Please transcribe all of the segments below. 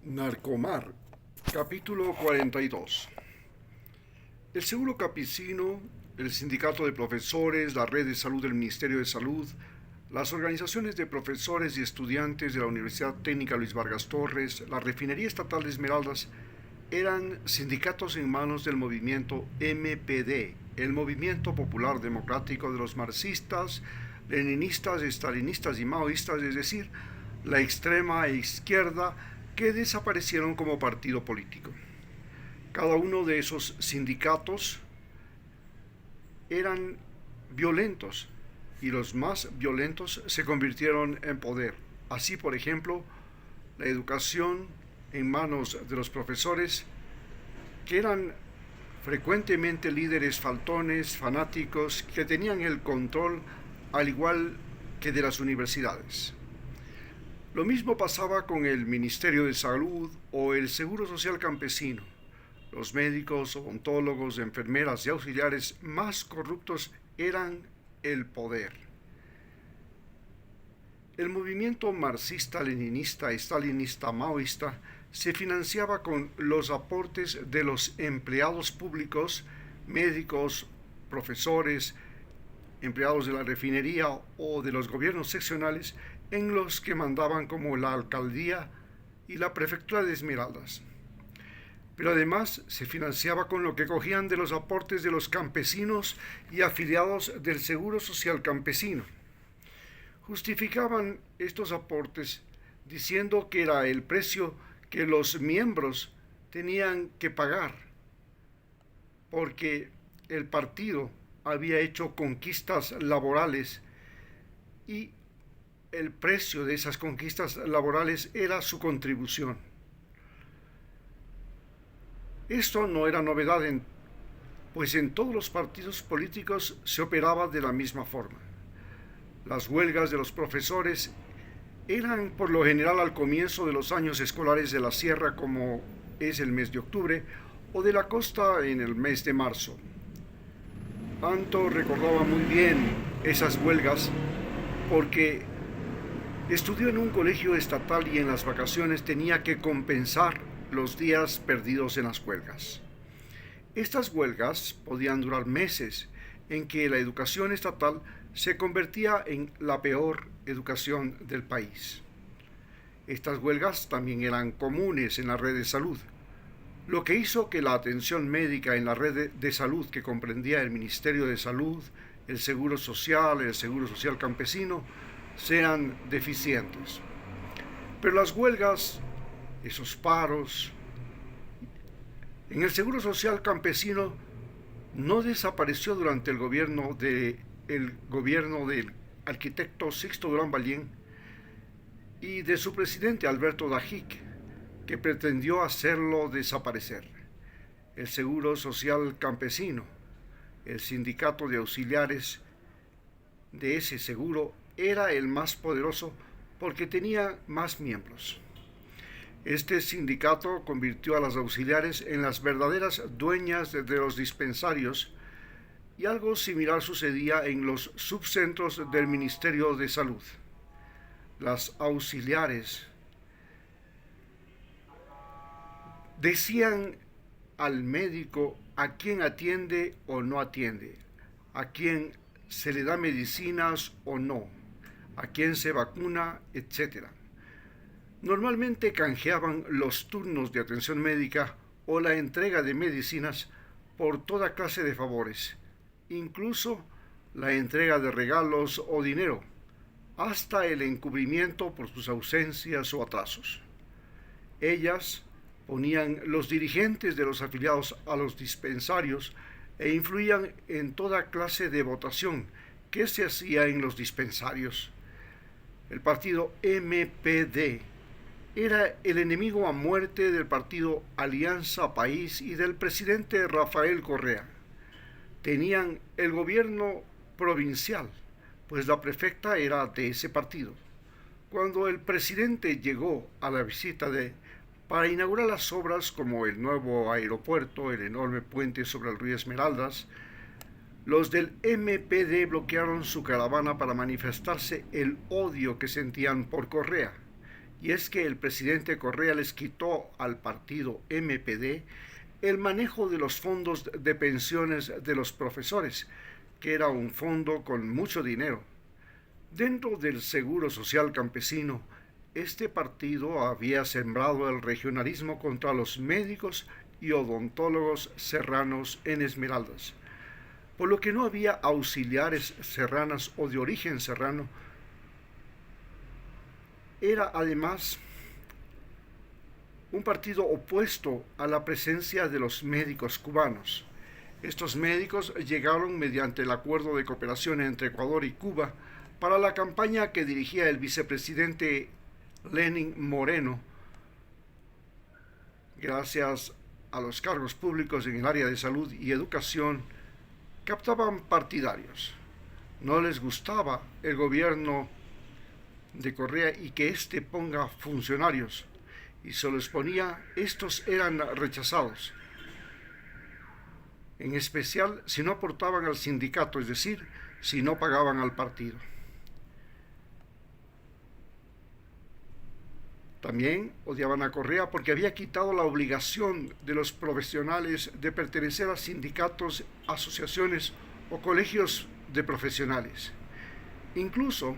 Narcomar, capítulo 42. El Seguro Campesino, el Sindicato de Profesores, la Red de Salud del Ministerio de Salud, las organizaciones de profesores y estudiantes de la Universidad Técnica Luis Vargas Torres, la Refinería Estatal de Esmeraldas, eran sindicatos en manos del movimiento MPD, el Movimiento Popular Democrático de los marxistas, leninistas, estalinistas y maoístas, es decir, la extrema izquierda, que desaparecieron como partido político. Cada uno de esos sindicatos eran violentos y los más violentos se convirtieron en poder. Así, por ejemplo, la educación en manos de los profesores, que eran frecuentemente líderes faltones, fanáticos, que tenían el control al igual que de las universidades. Lo mismo pasaba con el Ministerio de Salud o el Seguro Social Campesino. Los médicos, odontólogos, enfermeras y auxiliares más corruptos eran el poder. El movimiento marxista, leninista, estalinista, maoísta se financiaba con los aportes de los empleados públicos, médicos, profesores, empleados de la refinería o de los gobiernos seccionales, en los que mandaban como la alcaldía y la prefectura de Esmeraldas. Pero además se financiaba con lo que cogían de los aportes de los campesinos y afiliados del Seguro Social Campesino. Justificaban estos aportes diciendo que era el precio que los miembros tenían que pagar, porque el partido había hecho conquistas laborales y el precio de esas conquistas laborales era su contribución. Esto no era novedad, pues en todos los partidos políticos se operaba de la misma forma. Las huelgas de los profesores eran por lo general al comienzo de los años escolares de la sierra, como es el mes de octubre, o de la costa en el mes de marzo. Anto recordaba muy bien esas huelgas porque estudió en un colegio estatal y en las vacaciones tenía que compensar los días perdidos en las huelgas. Estas huelgas podían durar meses, en que la educación estatal se convertía en la peor educación del país. Estas huelgas también eran comunes en la red de salud, lo que hizo que la atención médica en la red de salud, que comprendía el Ministerio de Salud, el Seguro Social Campesino, sean deficientes. Pero las huelgas, esos paros, en el Seguro Social Campesino no desapareció durante el gobierno del arquitecto Sixto Durán Ballén y de su presidente Alberto Dajic, que pretendió hacerlo desaparecer. El Seguro Social Campesino, el sindicato de auxiliares de ese seguro, era el más poderoso porque tenía más miembros. Este sindicato convirtió a las auxiliares en las verdaderas dueñas de los dispensarios, y algo similar sucedía en los subcentros del Ministerio de Salud. Las auxiliares decían al médico a quién atiende o no atiende, a quién se le da medicinas o no, a quién se vacuna, etc. Normalmente canjeaban los turnos de atención médica o la entrega de medicinas por toda clase de favores, incluso la entrega de regalos o dinero, hasta el encubrimiento por sus ausencias o atrasos. Ellas ponían los dirigentes de los afiliados a los dispensarios e influían en toda clase de votación que se hacía en los dispensarios. El partido MPD era el enemigo a muerte del partido Alianza País y del presidente Rafael Correa. Tenían el gobierno provincial, pues la prefecta era de ese partido. Cuando el presidente llegó a la visita para inaugurar las obras como el nuevo aeropuerto, el enorme puente sobre el río Esmeraldas, los del MPD bloquearon su caravana para manifestarse el odio que sentían por Correa y es que el presidente Correa les quitó al partido MPD el manejo de los fondos de pensiones de los profesores, que era un fondo con mucho dinero. Dentro del Seguro Social Campesino, este partido había sembrado el regionalismo contra los médicos y odontólogos serranos en Esmeraldas, por lo que no había auxiliares serranas o de origen serrano. Era además un partido opuesto a la presencia de los médicos cubanos. Estos médicos llegaron mediante el acuerdo de cooperación entre Ecuador y Cuba para la campaña que dirigía el vicepresidente Lenín Moreno. Gracias a los cargos públicos en el área de salud y educación, captaban partidarios. No les gustaba el gobierno de Correa y que éste ponga funcionarios, y se los ponía, estos eran rechazados, en especial si no aportaban al sindicato, es decir, si no pagaban al partido. También odiaban a Correa porque había quitado la obligación de los profesionales de pertenecer a sindicatos, asociaciones o colegios de profesionales. Incluso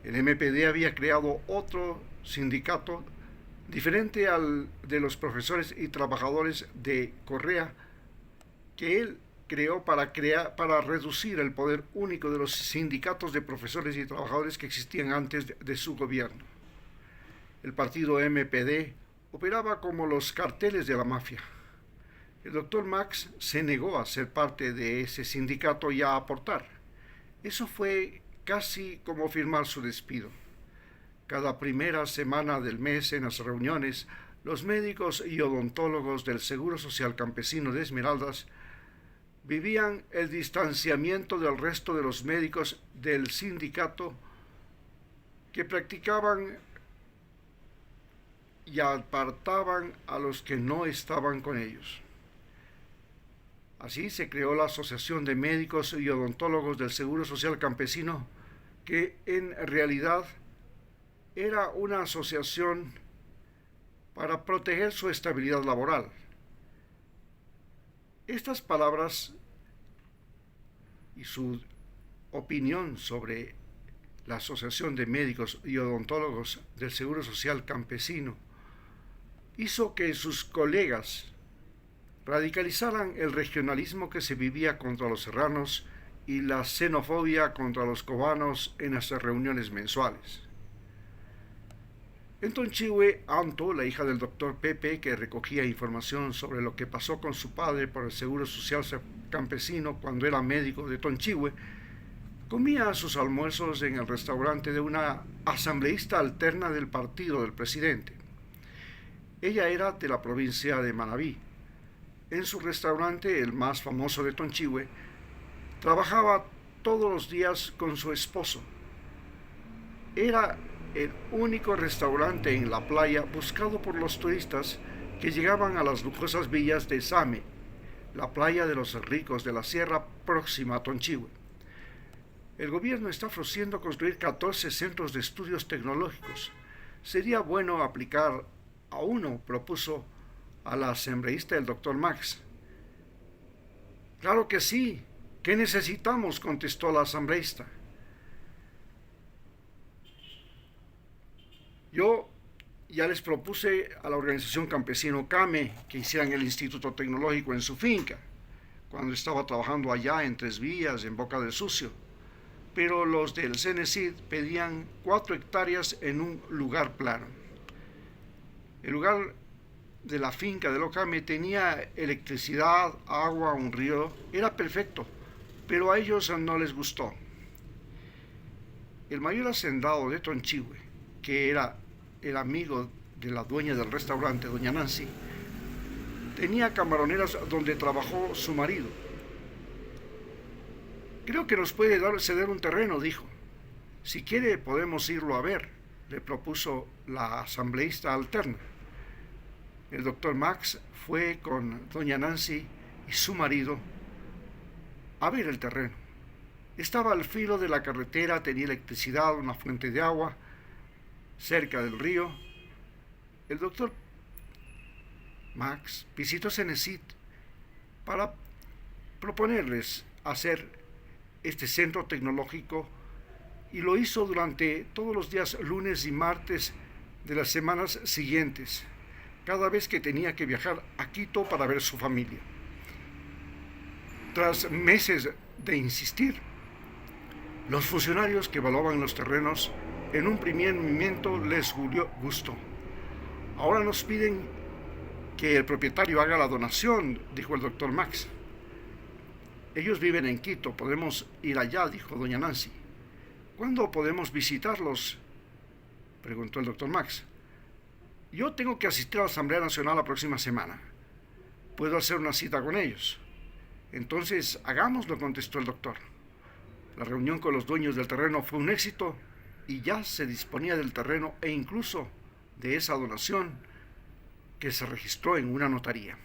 el MPD había creado otro sindicato diferente al de los profesores y trabajadores de Correa, que él creó para reducir el poder único de los sindicatos de profesores y trabajadores que existían antes de su gobierno. El partido MPD operaba como los carteles de la mafia. El doctor Max se negó a ser parte de ese sindicato y a aportar. Eso fue casi como firmar su despido. Cada primera semana del mes en las reuniones, los médicos y odontólogos del Seguro Social Campesino de Esmeraldas vivían el distanciamiento del resto de los médicos del sindicato que practicaban y apartaban a los que no estaban con ellos. Así se creó la Asociación de Médicos y Odontólogos del Seguro Social Campesino, que en realidad era una asociación para proteger su estabilidad laboral. Estas palabras y su opinión sobre la Asociación de Médicos y Odontólogos del Seguro Social Campesino hizo que sus colegas radicalizaran el regionalismo que se vivía contra los serranos y la xenofobia contra los cubanos en las reuniones mensuales. En Tonchihue, Anto, la hija del doctor Pepe, que recogía información sobre lo que pasó con su padre por el Seguro Social Campesino cuando era médico de Tonchihue, comía sus almuerzos en el restaurante de una asambleísta alterna del partido del presidente. Ella era de la provincia de Manabí. En su restaurante, el más famoso de Tonchihue, trabajaba todos los días con su esposo. Era el único restaurante en la playa buscado por los turistas que llegaban a las lujosas villas de Same, la playa de los ricos de la sierra próxima a Tonchihue. El gobierno está ofreciendo construir 14 centros de estudios tecnológicos. Sería bueno aplicar a uno, propuso a la asambleísta el doctor Max. Claro que sí. ¿Qué necesitamos?, contestó la asambleísta. Yo ya les propuse a la organización campesino CAME que hicieran el Instituto Tecnológico en su finca, cuando estaba trabajando allá en Tres Villas, en Boca del Sucio. Pero los del CENESID pedían 4 hectáreas en un lugar plano. El lugar de la finca de Locame tenía electricidad, agua, un río, era perfecto, pero a ellos no les gustó. El mayor hacendado de Tonchihue, que era el amigo de la dueña del restaurante, doña Nancy, tenía camaroneras donde trabajó su marido. Creo que nos puede ceder un terreno, dijo. Si quiere podemos irlo a ver, le propuso la asambleísta alterna. El doctor Max fue con doña Nancy y su marido a ver el terreno. Estaba al filo de la carretera, tenía electricidad, una fuente de agua, cerca del río, el doctor Max visitó Cenecit para proponerles hacer este centro tecnológico, y lo hizo durante todos los días lunes y martes de las semanas siguientes, cada vez que tenía que viajar a Quito para ver a su familia. Tras meses de insistir, los funcionarios que evaluaban los terrenos en un primer momento les gustó. Ahora nos piden que el propietario haga la donación, dijo el doctor Max. Ellos viven en Quito, podemos ir allá, dijo doña Nancy. ¿Cuándo podemos visitarlos?, preguntó el doctor Max. Yo tengo que asistir a la Asamblea Nacional la próxima semana. Puedo hacer una cita con ellos. Entonces, hagámoslo, contestó el doctor. La reunión con los dueños del terreno fue un éxito y ya se disponía del terreno e incluso de esa donación que se registró en una notaría.